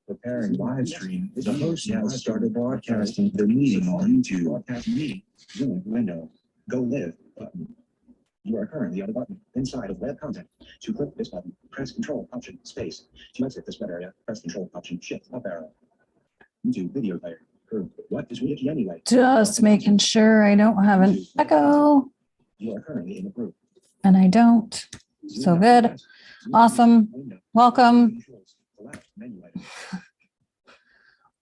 Preparing live stream. The host now started broadcasting the meeting on YouTube. Broadcast me. Zoom window. Go live button. You are currently on the button inside of web content. To click this button, press Control Option Space. To exit this web area, press Control Option Shift up arrow. YouTube video player. What is Reiki anyway? Just making sure I don't have an echo. You are currently in the group. And I don't. So good. Awesome. Welcome.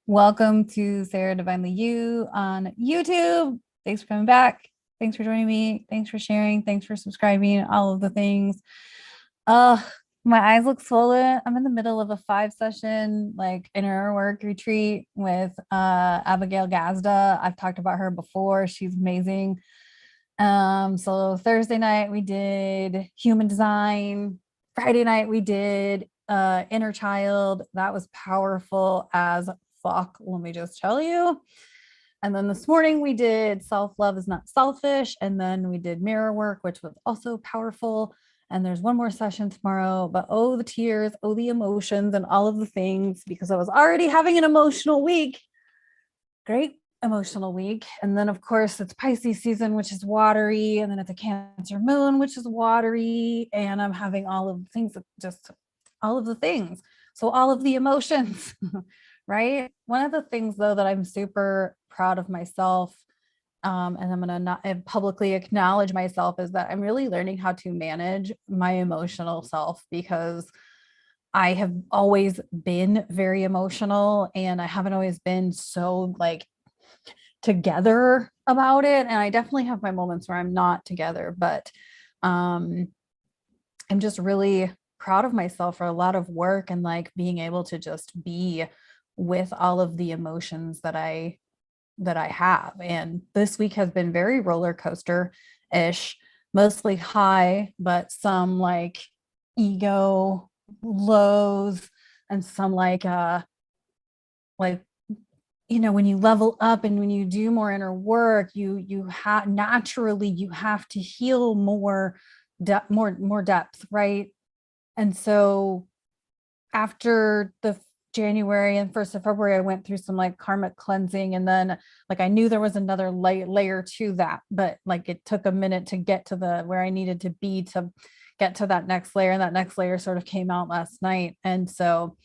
Welcome to Saradivinelyyou on YouTube. Thanks for coming back. Thanks for joining me. Thanks for sharing. Thanks for subscribing. All of the things. My eyes look swollen. I'm in the middle of a 5-session like inner work retreat with Abigail Gazda. I've talked about her before. She's amazing. So Thursday night we did human design. Friday night we did inner child. That was powerful as fuck, let me just tell you. And then this morning we did self-love is not selfish. And then we did mirror work, which was also powerful. And there's one more session tomorrow, but oh, the tears, oh, the emotions and all of the things, because I was already having an emotional week. Great emotional week. And then of course it's Pisces season, which is watery. And then it's a Cancer moon, which is watery. And I'm having all of the things, just all of the things. So all of the emotions, right? One of the things though, that I'm super proud of myself, and I'm going to not publicly acknowledge myself, is that I'm really learning how to manage my emotional self, because I have always been very emotional and I haven't always been so like together about it. And I definitely have my moments where I'm not together, but I'm just really proud of myself for a lot of work and like being able to just be with all of the emotions that I have. And this week has been very roller coaster-ish, mostly high, but some like ego lows and some like, you know, when you level up and when you do more inner work, you have naturally, you have to heal more depth, right? And so after the January and 1st of February, I went through some like karmic cleansing, and then like I knew there was another layer to that, but like it took a minute to get to where I needed to be to get to that next layer, and that next layer sort of came out last night. And so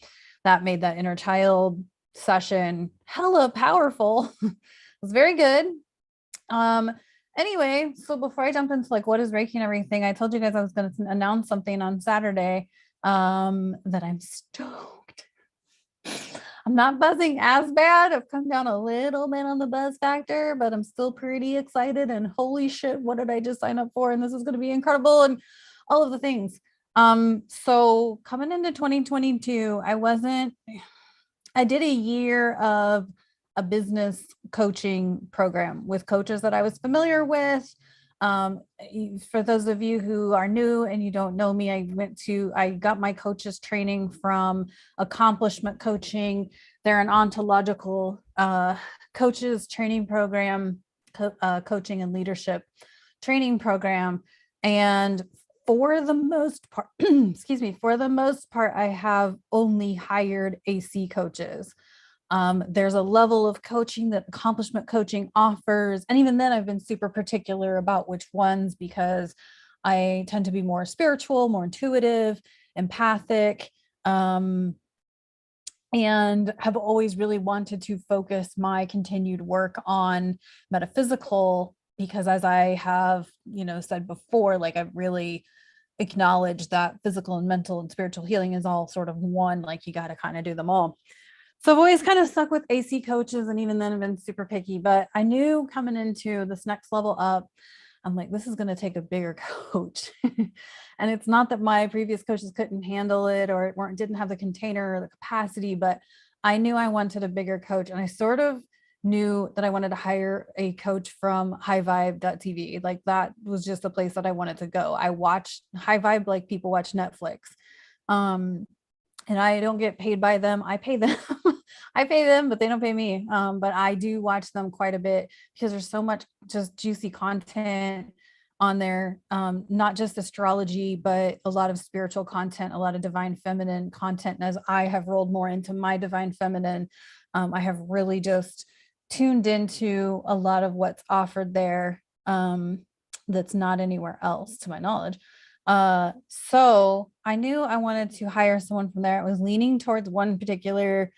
that made that inner child session hella powerful. It was very good. Anyway, so before I jump into like what is Reiki and everything, I told you guys I was going to announce something on Saturday that I'm stoked. I'm not buzzing as bad. I've come down a little bit on the buzz factor, but I'm still pretty excited. And holy shit, what did I just sign up for? And this is going to be incredible and all of the things. So coming into 2022, I did a year of a business coaching program with coaches that I was familiar with. For those of you who are new and you don't know me, I got my coaches training from Accomplishment Coaching. They're an ontological coaches training program, coaching and leadership training program. And for the most part, I have only hired AC coaches. There's a level of coaching that Accomplishment Coaching offers. And even then I've been super particular about which ones, because I tend to be more spiritual, more intuitive, empathic, and have always really wanted to focus my continued work on metaphysical, because as I have, said before, like I've really acknowledged that physical and mental and spiritual healing is all sort of one, like you got to kind of do them all. So I've always kind of stuck with AC coaches, and even then I've been super picky, but I knew coming into this next level up, I'm like, this is going to take a bigger coach. And it's not that my previous coaches couldn't handle it or didn't have the container or the capacity, but I knew I wanted a bigger coach. And I sort of knew that I wanted to hire a coach from highvibe.tv. Like that was just a place that I wanted to go. I watched High Vibe like people watch Netflix. And I don't get paid by them. I pay them. I pay them, but they don't pay me. But I do watch them quite a bit because there's so much just juicy content on there, not just astrology, but a lot of spiritual content, a lot of divine feminine content. And as I have rolled more into my divine feminine, I have really just tuned into a lot of what's offered there, that's not anywhere else to my knowledge. So I knew I wanted to hire someone from there. I was leaning towards one particular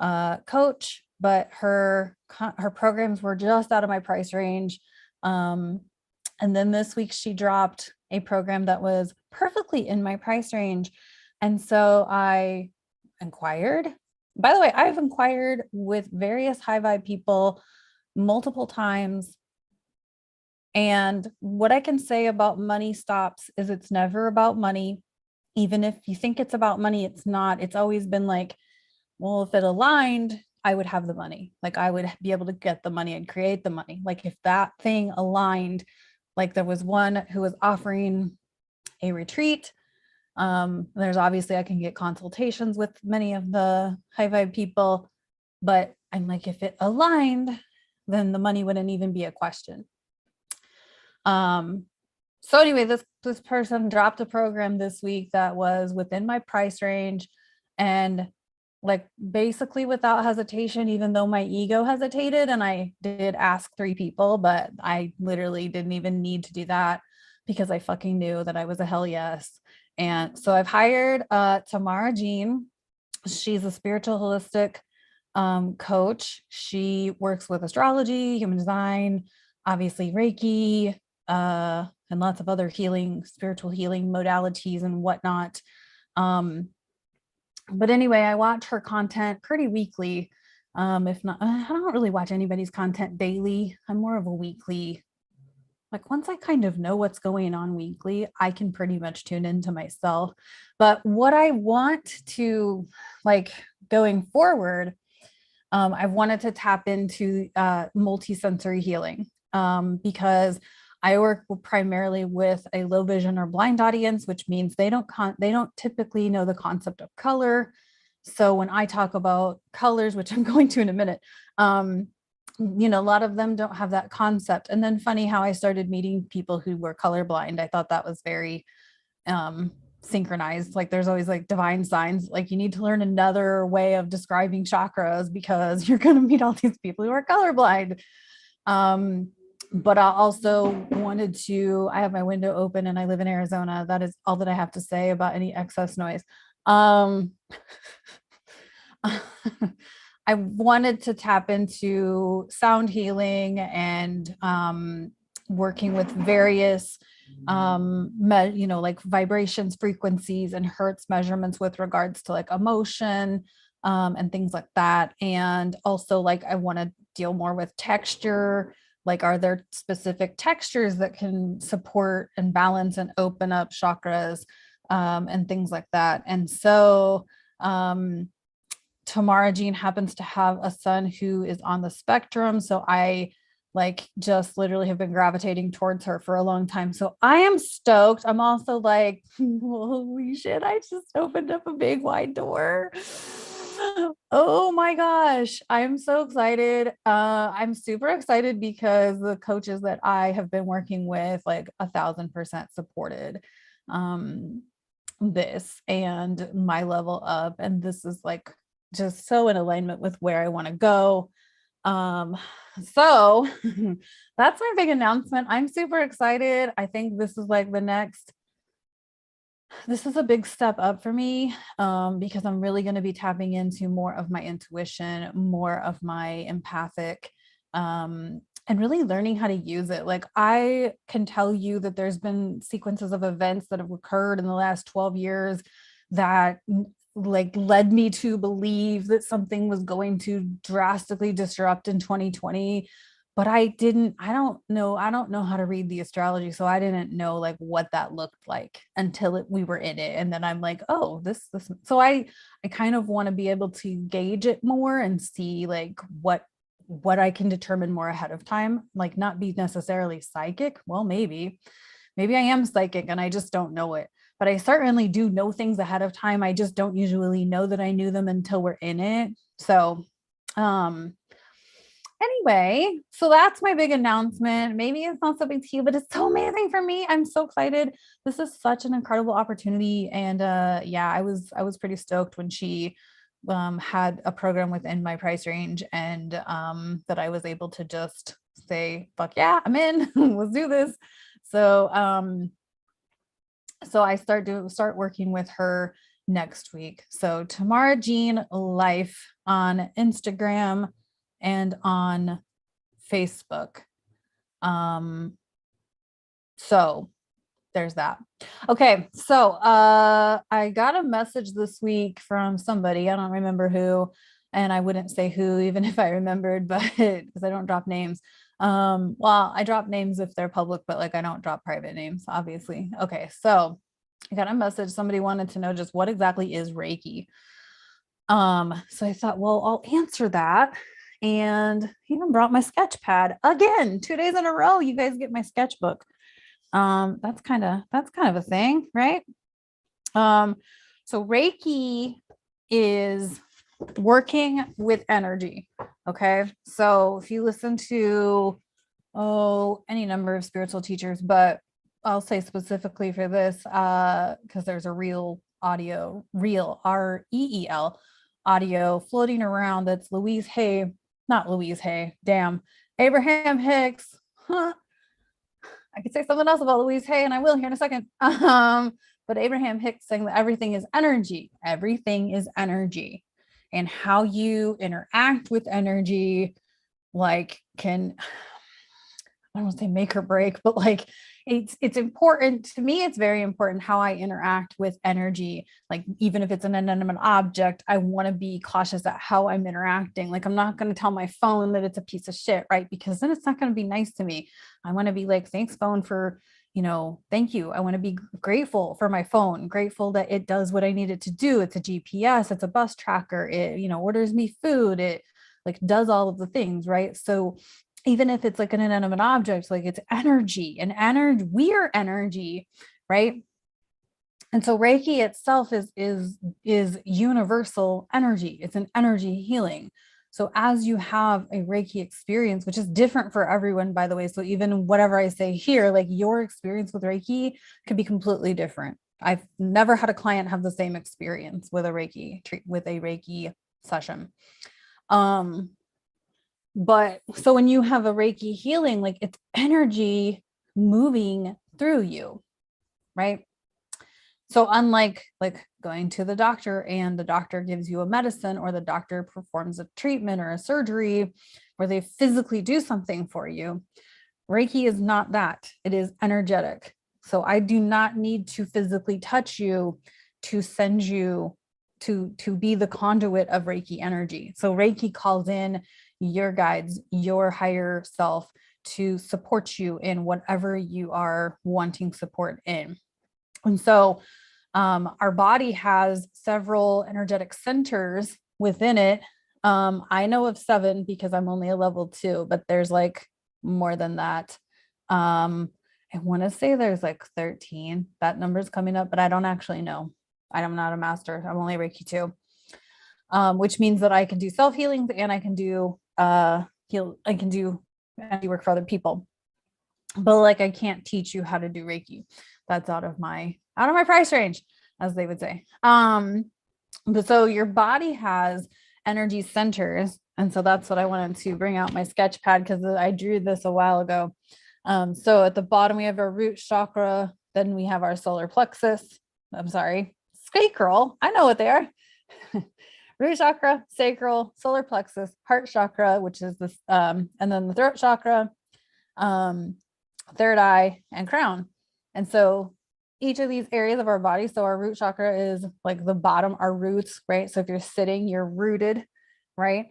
coach, but her programs were just out of my price range. And then this week she dropped a program that was perfectly in my price range. And so I inquired. By the way, I've inquired with various high vibe people multiple times. And what I can say about money stops is it's never about money. Even if you think it's about money, it's not. It's always been like, well, if it aligned, I would have the money. Like I would be able to get the money and create the money. Like if that thing aligned, like there was one who was offering a retreat. There's obviously, I can get consultations with many of the high vibe people, but I'm like, if it aligned, then the money wouldn't even be a question. So anyway, this person dropped a program this week that was within my price range, and like basically without hesitation, even though my ego hesitated, and I did ask 3 people, but I literally didn't even need to do that because I fucking knew that I was a hell yes. And so I've hired Tamara Jean. She's a spiritual holistic coach. She works with astrology, human design, obviously Reiki, and lots of other healing, spiritual healing modalities and whatnot. But anyway, I watch her content pretty weekly. If not, I don't really watch anybody's content daily. I'm more of a weekly. Like once I kind of know what's going on weekly, I can pretty much tune into myself. But what I want to, like going forward, I wanted to tap into multisensory healing, because I work primarily with a low vision or blind audience, which means they don't typically know the concept of color. So when I talk about colors, which I'm going to in a minute, a lot of them don't have that concept. And then funny how I started meeting people who were colorblind. I thought that was very synchronized. Like there's always like divine signs, like you need to learn another way of describing chakras because you're going to meet all these people who are colorblind. But I also wanted to, I have my window open and I live in Arizona. That is all that I have to say about any excess noise. I wanted to tap into sound healing and working with various, like vibrations, frequencies, and hertz measurements with regards to like emotion and things like that. And also like I want to deal more with texture. Like, are there specific textures that can support and balance and open up chakras and things like that? And so Tamara Jean happens to have a son who is on the spectrum. So I like just literally have been gravitating towards her for a long time. So I am stoked. I'm also like, holy shit, I just opened up a big wide door. Oh my gosh, I'm so excited. I'm super excited because the coaches that I have been working with, like 1,000% supported this and my level up. And this is like just so in alignment with where I want to go. So that's my big announcement. I'm super excited. I think this is like this is a big step up for me, because I'm really going to be tapping into more of my intuition, more of my empathic, and really learning how to use it. Like I can tell you that there's been sequences of events that have occurred in the last 12 years that like led me to believe that something was going to drastically disrupt in 2020. But I don't know how to read the astrology. So I didn't know like what that looked like until we were in it. And then I'm like, oh, this. So I kind of want to be able to gauge it more and see like what I can determine more ahead of time, like not be necessarily psychic. Well, maybe I am psychic and I just don't know it, but I certainly do know things ahead of time. I just don't usually know that I knew them until we're in it. So, Anyway, so that's my big announcement. Maybe it's not so big to you, but it's so amazing for me. I'm so excited. This is such an incredible opportunity. And yeah, I was pretty stoked when she had a program within my price range, and that I was able to just say, fuck yeah, I'm in. Let's do this. So so I start working with her next week. So Tamara Jean Life on Instagram and on Facebook. So there's that. Okay, so I got a message this week from somebody, I don't remember who, and I wouldn't say who even if I remembered, but because I don't drop names. Well, I drop names if they're public, but like I don't drop private names, obviously. Okay, so I got a message. Somebody wanted to know just what exactly is Reiki. So I thought, well, I'll answer that. And even brought my sketch pad again, 2 days in a row. You guys get my sketchbook. That's kind of a thing, right? So Reiki is working with energy. Okay. So if you listen to, any number of spiritual teachers, but I'll say specifically for this, because there's a real audio, real REEL audio floating around. That's Abraham Hicks. Huh. I could say something else about Louise Hay, and I will here in a second. But Abraham Hicks saying that everything is energy. Everything is energy. And how you interact with energy, like, can, I don't want to say make or break, but like it's important to me. It's very important how I interact with energy. Like, even if it's an inanimate object, I want to be cautious at how I'm interacting. Like, I'm not going to tell my phone that it's a piece of shit, right? Because then it's not going to be nice to me. I want to be like, thanks phone for, thank you. I want to be grateful for my phone, grateful that it does what I need it to do. It's a GPS, it's a bus tracker. It, orders me food. It like does all of the things, right? So even if it's like an inanimate object, like it's energy, and we're energy, right? And so Reiki itself is universal energy. It's an energy healing. So as you have a Reiki experience, which is different for everyone, by the way, so even whatever I say here, like your experience with Reiki could be completely different. I've never had a client have the same experience with a Reiki session. But so when you have a Reiki healing, like it's energy moving through you, right? So unlike like going to the doctor and the doctor gives you a medicine, or the doctor performs a treatment or a surgery where they physically do something for you, Reiki is not that. It is energetic. So I do not need to physically touch you to send you to be the conduit of Reiki energy. So Reiki calls in your guides, your higher self, to support you in whatever you are wanting support in. And so our body has several energetic centers within it. I know of 7 because I'm only a level 2, but there's like more than that. I want to say there's like 13. That number's coming up, but I don't actually know. I'm not a master. I'm only Reiki 2, which means that I can do self-healings and I can do energy work for other people. But like, I can't teach you how to do Reiki. That's out of my price range, as they would say. But so your body has energy centers. And so that's what I wanted to bring out my sketch pad, because I drew this a while ago. So at the bottom, we have our root chakra. Then we have our solar plexus. Sacral. I know what they are. Root chakra, sacral, solar plexus, heart chakra, which is this, and then the throat chakra, third eye, and crown. And so each of these areas of our body, so our root chakra is like the bottom, our roots, right? So if you're sitting, you're rooted, right?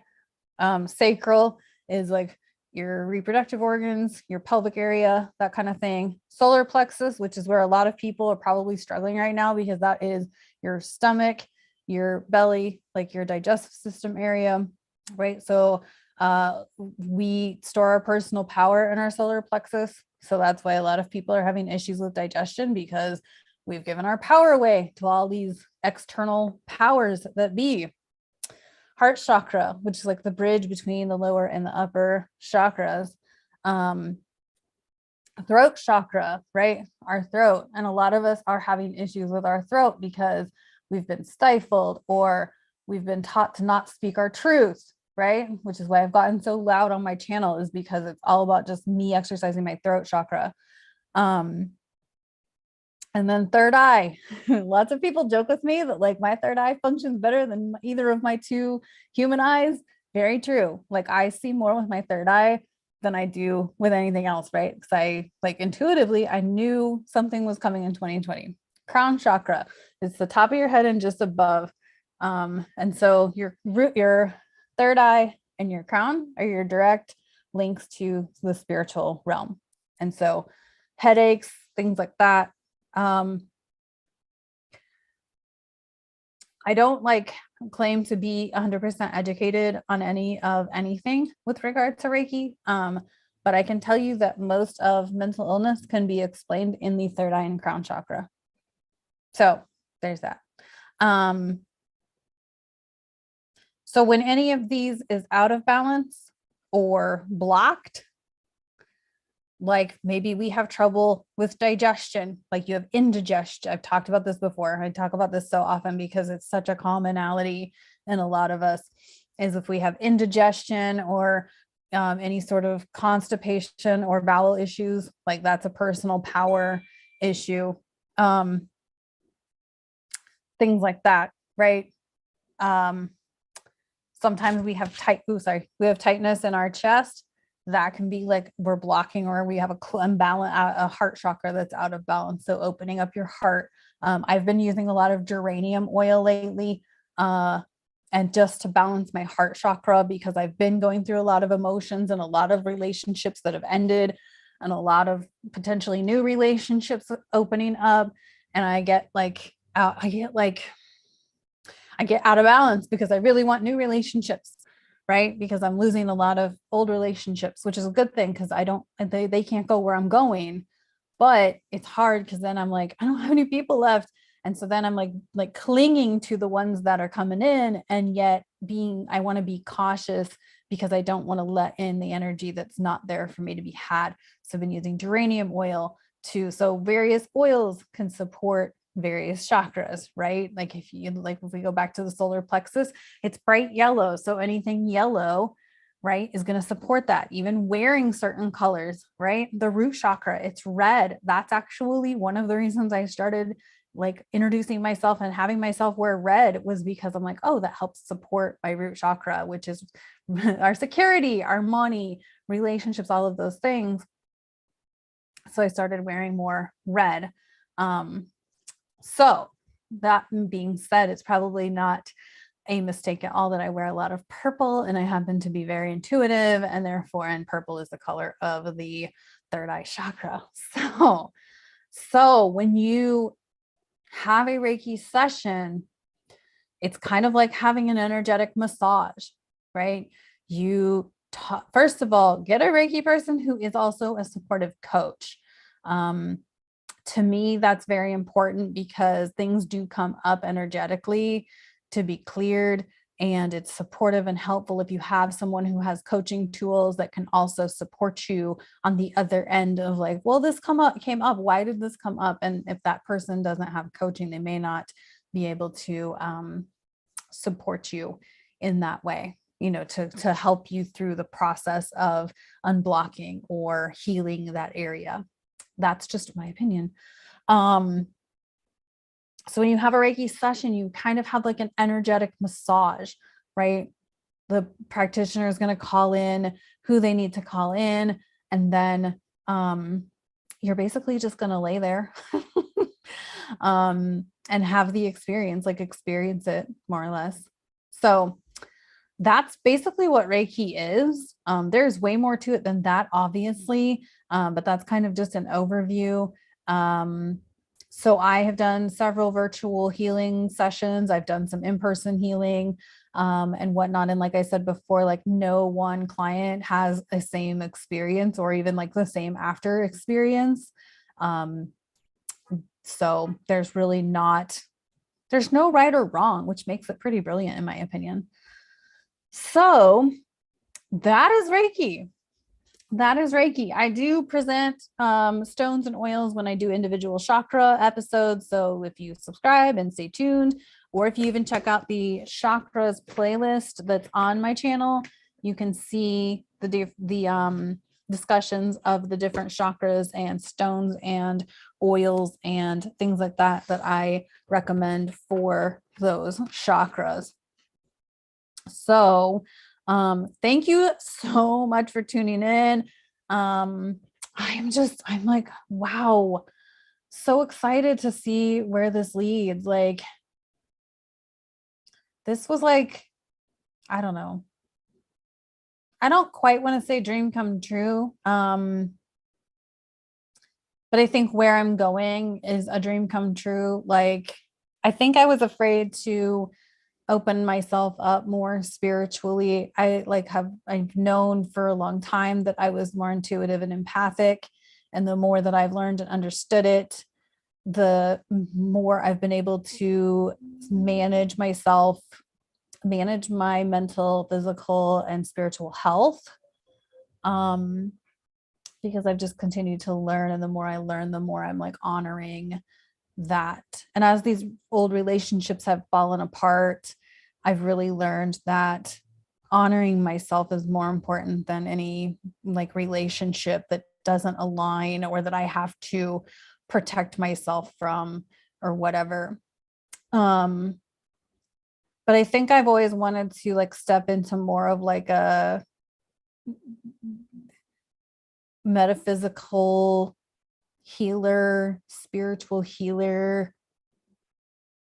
Sacral is like your reproductive organs, your pelvic area, that kind of thing. Solar plexus, which is where a lot of people are probably struggling right now, because that is your stomach, your belly, like your digestive system area, right? So we store our personal power in our solar plexus. So that's why a lot of people are having issues with digestion, because we've given our power away to all these external powers that be. heart chakra, which is like the bridge between the lower and the upper chakras. Throat chakra, right? Our throat. And a lot of us are having issues with our throat because we've been stifled or we've been taught to not speak our truth, right? Which is why I've gotten so loud on my channel, is because it's all about just me exercising my throat chakra. And then third eye. Lots of people joke with me that like my third eye functions better than either of my two human eyes. Very true. Like I see more with my third eye than I do with anything else, right? Because I like intuitively, I knew something was coming in 2020. Crown chakra is the top of your head and just above. And so your third eye and your crown are your direct links to the spiritual realm. And so headaches, things like that. I don't like claim to be 100% educated on anything with regard to Reiki. But I can tell you that most of mental illness can be explained in the third eye and crown chakra. So there's that. So when any of these is out of balance or blocked, like maybe we have trouble with digestion, like you have indigestion. I've talked about this before. I talk about this so often because it's such a commonality in a lot of us, is if we have indigestion or any sort of constipation or bowel issues, like that's a personal power issue. Things like that, right? Sometimes we have we have tightness in our chest. That can be like we're blocking, or we have a heart chakra that's out of balance. So opening up your heart. I've been using a lot of geranium oil lately, and just to balance my heart chakra, because I've been going through a lot of emotions and a lot of relationships that have ended and a lot of potentially new relationships opening up. And I get out of balance because I really want new relationships, right? Because I'm losing a lot of old relationships, which is a good thing because they can't go where I'm going. But it's hard because then I'm like, I don't have any people left. And so then I'm like clinging to the ones that are coming in, and yet I want to be cautious because I don't want to let in the energy that's not there for me to be had. So I've been using geranium oil too. So various oils can support various chakras, right? Like if we go back to the solar plexus, it's bright yellow. So anything yellow, right, is going to support that. Even wearing certain colors, right? The root chakra, it's red. That's actually one of the reasons I started like introducing myself and having myself wear red, was because I'm like, oh, that helps support my root chakra, which is our security, our money, relationships, all of those things. So I started wearing more red. So that being said, it's probably not a mistake at all that I wear a lot of purple, and I happen to be very intuitive, and purple is the color of the third eye chakra. So when you have a Reiki session, it's kind of like having an energetic massage, right? First of all, get a Reiki person who is also a supportive coach. To me, that's very important because things do come up energetically to be cleared, and it's supportive and helpful if you have someone who has coaching tools that can also support you on the other end of like, well, this came up. Why did this come up? And if that person doesn't have coaching, they may not be able to support you in that way, to help you through the process of unblocking or healing that area. That's just my opinion. So when you have a Reiki session, you kind of have like an energetic massage, right? The practitioner is going to call in who they need to call in. And then you're basically just going to lay there and have the experience it more or less. So that's basically what Reiki is. There's way more to it than that, obviously, but that's kind of just an overview. So I have done several virtual healing sessions. I've done some in-person healing and whatnot. And like I said before, like no one client has the same experience or even like the same after experience. So there's no right or wrong, which makes it pretty brilliant in my opinion. So that is Reiki. That is Reiki. I do present stones and oils when I do individual chakra episodes. So if you subscribe and stay tuned, or if you even check out the chakras playlist that's on my channel, you can see the discussions of the different chakras and stones and oils and things like that that I recommend for those chakras. So thank you so much for tuning in. I'm like, wow, so excited to see where this leads. Like, this was like, I don't know. I don't quite want to say dream come true. But I think where I'm going is a dream come true. Like, I think I was afraid to open myself up more spiritually. I've known for a long time that I was more intuitive and empathic. And the more that I've learned and understood it, the more I've been able to manage myself, manage my mental, physical, and spiritual health. Because I've just continued to learn. And the more I learn, the more I'm like honoring that. And as these old relationships have fallen apart, I've really learned that honoring myself is more important than any like relationship that doesn't align or that I have to protect myself from or whatever. But I think I've always wanted to like step into more of like a metaphysical healer, spiritual healer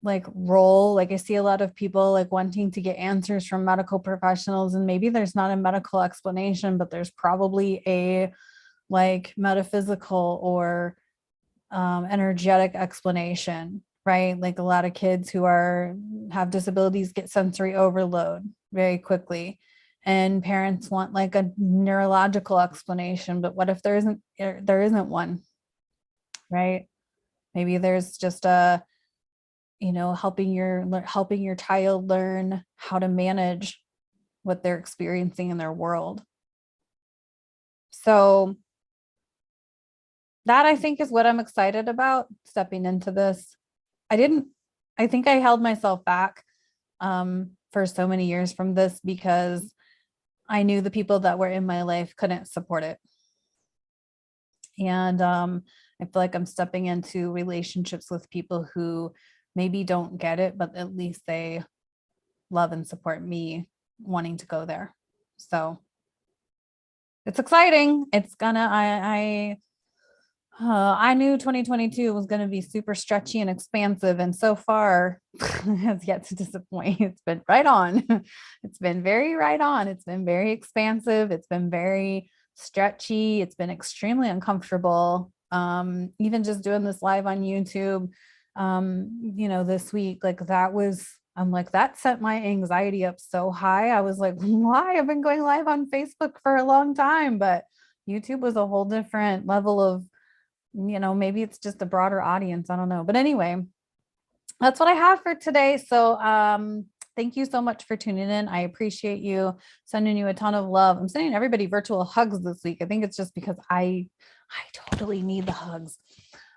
like role. Like I see a lot of people like wanting to get answers from medical professionals, and maybe there's not a medical explanation, but there's probably a like metaphysical or energetic explanation, right? Like a lot of kids who have disabilities get sensory overload very quickly, and parents want like a neurological explanation, but what if there isn't one, right? Maybe there's just a helping your child learn how to manage what they're experiencing in their world. So that I think is what I'm excited about stepping into this. I think I held myself back for so many years from this because I knew the people that were in my life couldn't support it. And I feel like I'm stepping into relationships with people who maybe don't get it, but at least they love and support me wanting to go there. So it's exciting. I knew 2022 was going to be super stretchy and expansive, and so far has yet to disappoint. It's been right on. It's been very right on. It's been very expansive. It's been very stretchy. It's been extremely uncomfortable. Even just doing this live on YouTube, this week, I'm like, that sent my anxiety up so high. I was like, why? I've been going live on Facebook for a long time, but YouTube was a whole different level of, maybe it's just a broader audience. I don't know. But anyway, that's what I have for today. So, thank you so much for tuning in. I appreciate you. Sending you a ton of love. I'm sending everybody virtual hugs this week. I think it's just because I totally need the hugs.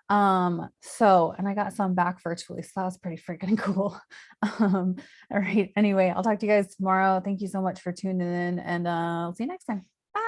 And I got some back virtually, so that was pretty freaking cool. All right. Anyway, I'll talk to you guys tomorrow. Thank you so much for tuning in, and I'll see you next time.